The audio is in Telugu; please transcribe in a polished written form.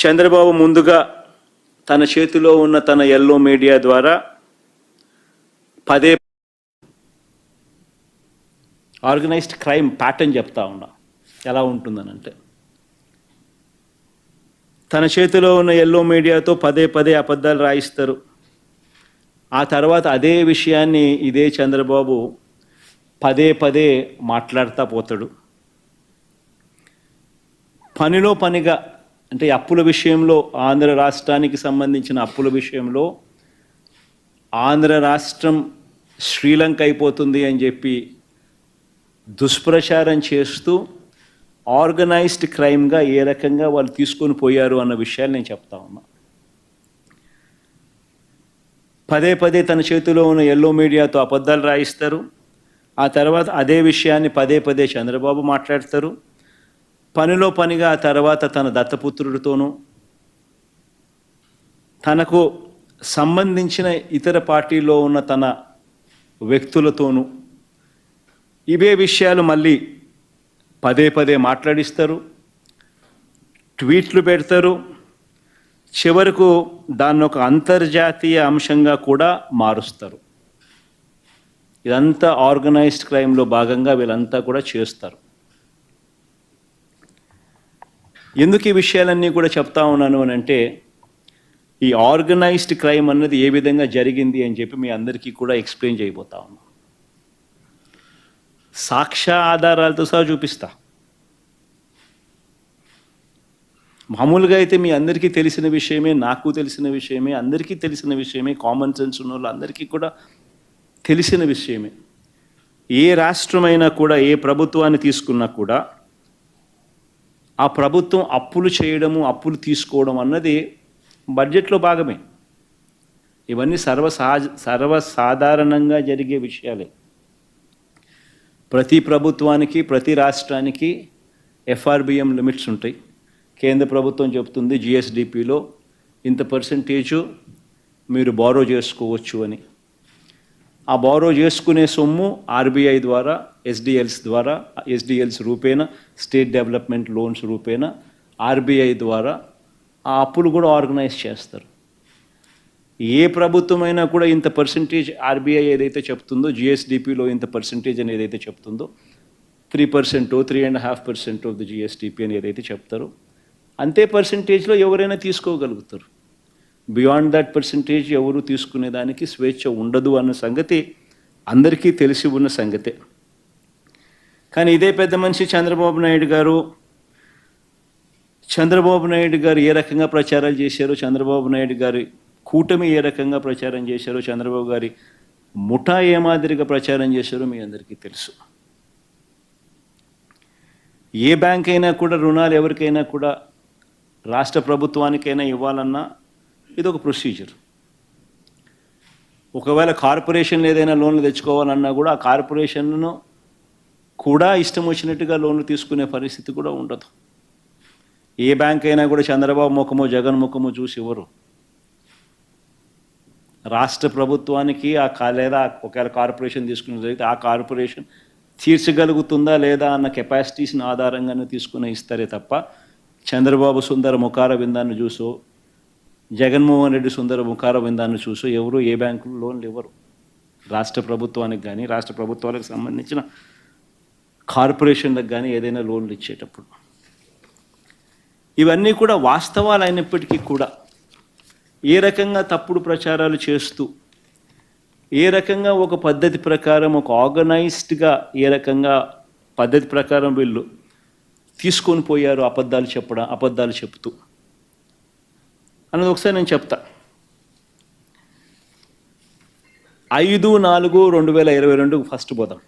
చంద్రబాబు ముందుగా తన చేతిలో ఉన్న తన ఎల్లో మీడియా ద్వారా పదే ఆర్గనైజ్డ్ క్రైమ్ ప్యాటర్న్ చెప్తా ఉన్నా ఎలా ఉంటుందనంటే, తన చేతిలో ఉన్న ఎల్లో మీడియాతో పదే పదే అబద్ధాలు రాయిస్తారు. ఆ తర్వాత అదే విషయాన్ని ఇదే చంద్రబాబు పదే పదే మాట్లాడుతూ పోతాడు. పనిలో పనిగా అంటే అప్పుల విషయంలో, ఆంధ్ర రాష్ట్రానికి సంబంధించిన అప్పుల విషయంలో ఆంధ్ర రాష్ట్రం శ్రీలంక అయిపోతుంది అని చెప్పి దుష్ప్రచారం చేస్తూ ఆర్గనైజ్డ్ క్రైమ్గా ఏ రకంగా వాళ్ళు తీసుకొని పోయారు అన్న విషయాలు నేను చెప్తా ఉన్నా. పదే పదే తన చేతిలో ఉన్న ఎల్లో మీడియాతో అబద్ధాలు రాయిస్తారు. ఆ తర్వాత అదే విషయాన్ని పదే పదే చంద్రబాబు మాట్లాడతారు. పనిలో పనిగా ఆ తర్వాత తన దత్తపుత్రుడితోనూ తనకు సంబంధించిన ఇతర పార్టీలో ఉన్న తన వ్యక్తులతోనూ ఇవే విషయాలు మళ్ళీ పదే పదే మాట్లాడిస్తారు, ట్వీట్లు పెడతారు. చివరకు దాన్ని ఒక అంతర్జాతీయ అంశంగా కూడా మారుస్తారు. ఇదంతా ఆర్గనైజ్డ్ క్రైమ్లో భాగంగా వీళ్ళంతా కూడా చేస్తారు. ఎందుకు ఈ విషయాలన్నీ కూడా చెప్తా ఉన్నాను అని అంటే, ఈ ఆర్గనైజ్డ్ క్రైమ్ అన్నది ఏ విధంగా జరిగింది అని చెప్పి మీ అందరికీ కూడా ఎక్స్ప్లెయిన్ చేయబోతా ఉన్నాను. సాక్ష్య ఆధారాలతో సహా చూపిస్తా. మామూలుగా అయితే మీ అందరికీ తెలిసిన విషయమే, నాకు తెలిసిన విషయమే, అందరికీ తెలిసిన విషయమే, కామన్ సెన్స్ ఉన్న వాళ్ళు అందరికీ కూడా తెలిసిన విషయమే. ఏ రాష్ట్రమైనా కూడా, ఏ ప్రభుత్వాన్ని తీసుకున్నా కూడా ఆ ప్రభుత్వం అప్పులు చేయడము, అప్పులు తీసుకోవడం అన్నది బడ్జెట్లో భాగమే. ఇవన్నీ సర్వసాధారణంగా జరిగే విషయాలే. ప్రతి ప్రభుత్వానికి, ప్రతి రాష్ట్రానికి ఎఫ్ఆర్బిఎం లిమిట్స్ ఉంటాయి. కేంద్ర ప్రభుత్వం చెప్తుంది జిఎస్డిపిలో ఇంత పర్సెంటేజు మీరు బారో చేసుకోవచ్చు అని. ఆ బారో చేసుకునే సొమ్ము ఆర్బీఐ ద్వారా, ఎస్డిఎల్స్ రూపేణా, స్టేట్ డెవలప్మెంట్ లోన్స్ రూపేణా ఆర్బీఐ ద్వారా ఆ అప్పులు కూడా ఆర్గనైజ్ చేస్తారు. ఏ ప్రభుత్వమైనా కూడా ఇంత పర్సెంటేజ్ ఆర్బీఐ ఏదైతే చెప్తుందో, జిఎస్డిపిలో ఇంత పర్సెంటేజ్ అని ఏదైతే చెప్తుందో, 3%, 3.5% ఆఫ్ ది జిఎస్డిపి అని ఏదైతే చెప్తారో అంతే పర్సెంటేజ్లో ఎవరైనా తీసుకోగలుగుతారు. బియాండ్ దట్ పర్సెంటేజ్ ఎవరు తీసుకునేదానికి స్వేచ్ఛ ఉండదు అన్న సంగతి అందరికీ తెలిసి ఉన్న సంగతే. కానీ ఇదే పెద్ద మనిషి చంద్రబాబు నాయుడు గారు ఏ రకంగా ప్రచారాలు చేశారో, చంద్రబాబు నాయుడు గారి కూటమి ఏ రకంగా ప్రచారం చేశారో, చంద్రబాబు గారి ముఠా ఏ మాదిరిగా ప్రచారం చేశారో మీ అందరికీ తెలుసు. ఏ బ్యాంక్ అయినా కూడా రుణాలు ఎవరికైనా కూడా, రాష్ట్ర ప్రభుత్వానికైనా ఇవ్వాలన్నా ఇది ఒక ప్రొసీజర్. ఒకవేళ కార్పొరేషన్లు ఏదైనా లోన్లు తెచ్చుకోవాలన్నా కూడా ఆ కార్పొరేషన్లను కూడా ఇష్టం వచ్చినట్టుగా లోన్లు తీసుకునే పరిస్థితి కూడా ఉండదు. ఏ బ్యాంక్ అయినా కూడా చంద్రబాబు ముఖమో జగన్ ముఖమో చూసి ఇవ్వరు. రాష్ట్ర ప్రభుత్వానికి లేదా ఒకవేళ కార్పొరేషన్ తీసుకునే జరిగితే ఆ కార్పొరేషన్ తీర్చగలుగుతుందా లేదా అన్న కెపాసిటీస్ని ఆధారంగానే తీసుకుని ఇస్తారే తప్ప చంద్రబాబు సుందర ముఖార విందాన్ని చూసో, జగన్మోహన్ రెడ్డి సుందర ముఖార విందాన్ని చూసో ఎవరు ఏ బ్యాంకులు లోన్లు ఇవ్వరు. రాష్ట్ర ప్రభుత్వానికి కానీ, రాష్ట్ర ప్రభుత్వాలకు సంబంధించిన కార్పొరేషన్లకు కానీ ఏదైనా లోన్లు ఇచ్చేటప్పుడు ఇవన్నీ కూడా వాస్తవాలు అయినప్పటికీ కూడా ఏ రకంగా తప్పుడు ప్రచారాలు చేస్తూ, ఏ రకంగా ఒక పద్ధతి ప్రకారం, ఒక ఆర్గనైజ్డ్గా ఏ రకంగా పద్ధతి ప్రకారం వీళ్ళు తీసుకొని పోయారు అబద్ధాలు చెప్తూ అన్నది ఒకసారి నేను చెప్తా. 5/4/2022 ఫస్ట్ పోదాం.